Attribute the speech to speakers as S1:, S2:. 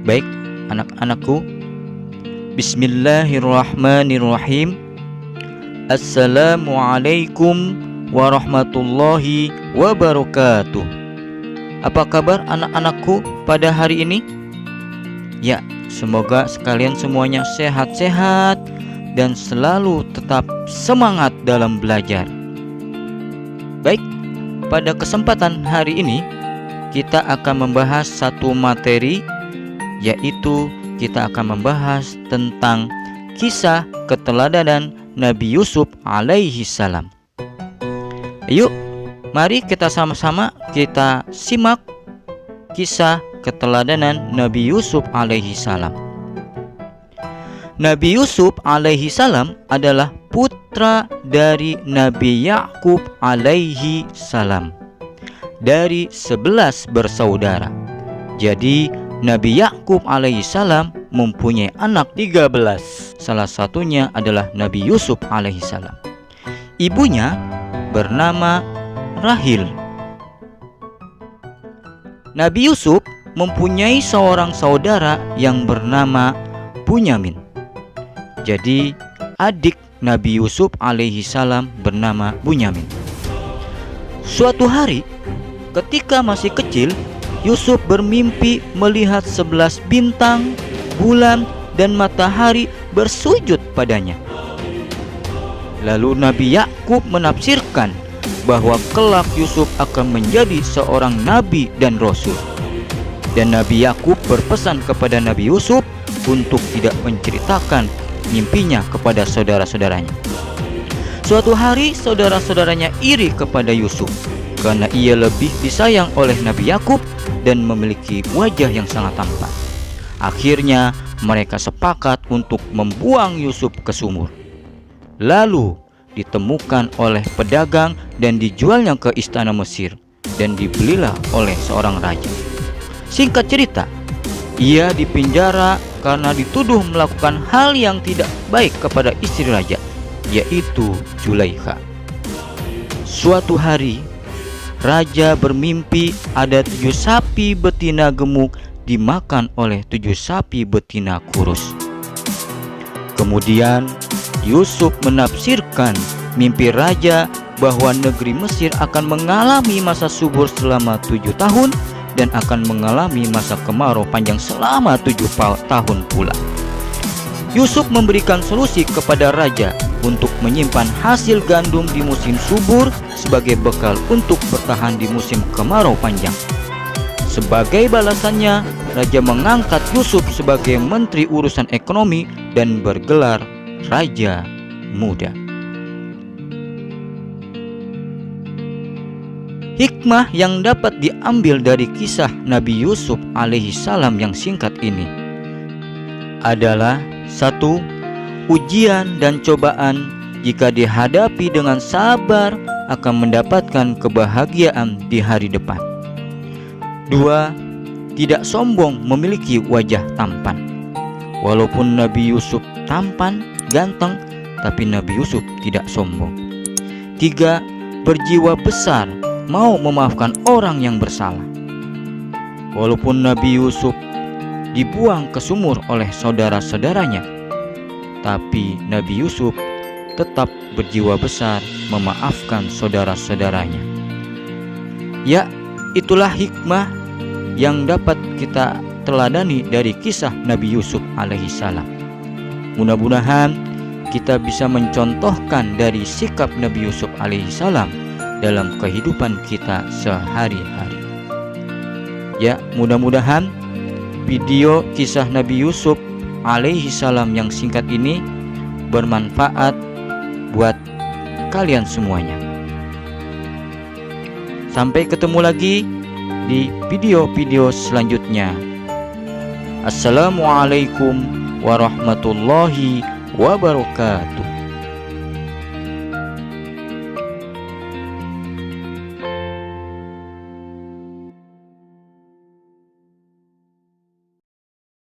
S1: Baik, anak-anakku, Bismillahirrahmanirrahim. Assalamualaikum warahmatullahi wabarakatuh. Apa kabar anak-anakku pada hari ini? Ya, semoga sekalian semuanya sehat-sehat dan selalu tetap semangat dalam belajar. Baik, pada kesempatan hari ini kita akan membahas satu materi, yaitu kita akan membahas tentang kisah keteladanan Nabi Yusuf alaihi salam. Yuk, mari kita sama-sama kita simak kisah keteladanan Nabi Yusuf alaihi salam. Nabi Yusuf alaihi salam adalah putra dari Nabi Yakub alaihi salam dari 11 bersaudara. Jadi Nabi Yakub alaihi salam mempunyai anak 13. Salah satunya adalah Nabi Yusuf alaihi salam. Ibunya bernama Rahil. Nabi Yusuf mempunyai seorang saudara yang bernama Bunyamin. Jadi adik Nabi Yusuf alaihi salam bernama Bunyamin. Suatu hari ketika masih kecil, Yusuf bermimpi melihat 11 bintang, bulan, dan matahari bersujud padanya. Lalu Nabi Yakub menafsirkan bahwa kelak Yusuf akan menjadi seorang nabi dan rasul. Dan Nabi Yakub berpesan kepada Nabi Yusuf untuk tidak menceritakan mimpinya kepada saudara-saudaranya. Suatu hari saudara-saudaranya iri kepada Yusuf karena ia lebih disayang oleh Nabi Yakub dan memiliki wajah yang sangat tampan. Akhirnya mereka sepakat untuk membuang Yusuf ke sumur. Lalu ditemukan oleh pedagang dan dijualnya ke istana Mesir dan dibelilah oleh seorang raja. Singkat cerita, ia dipenjara karena dituduh melakukan hal yang tidak baik kepada istri raja, yaitu Zulaikha. Suatu hari raja bermimpi ada 7 sapi betina gemuk dimakan oleh 7 sapi betina kurus. Kemudian Yusuf menafsirkan mimpi raja bahwa negeri Mesir akan mengalami masa subur selama 7 tahun dan akan mengalami masa kemarau panjang selama 7 tahun pula. Yusuf memberikan solusi kepada raja untuk menyimpan hasil gandum di musim subur sebagai bekal untuk bertahan di musim kemarau panjang. Sebagai balasannya, raja mengangkat Yusuf sebagai menteri urusan ekonomi dan bergelar Raja Muda. Hikmah yang dapat diambil dari kisah Nabi Yusuf alaihi salam yang singkat ini adalah: 1. Ujian dan cobaan jika dihadapi dengan sabar akan mendapatkan kebahagiaan di hari depan. 2. Tidak sombong memiliki wajah tampan. Walaupun Nabi Yusuf tampan, ganteng, tapi Nabi Yusuf tidak sombong. 3. Berjiwa besar, mau memaafkan orang yang bersalah. Walaupun Nabi Yusuf dibuang ke sumur oleh saudara-saudaranya, tapi Nabi Yusuf tetap berjiwa besar memaafkan saudara-saudaranya. Ya, itulah hikmah yang dapat kita teladani dari kisah Nabi Yusuf alaihi salam. Mudah-mudahan kita bisa mencontohkan dari sikap Nabi Yusuf alaihi salam dalam kehidupan kita sehari-hari. Ya, mudah-mudahan video kisah Nabi Yusuf alaihi salam yang singkat ini bermanfaat buat kalian semuanya. Sampai ketemu lagi di video-video selanjutnya. Assalamualaikum warahmatullahi wabarakatuh.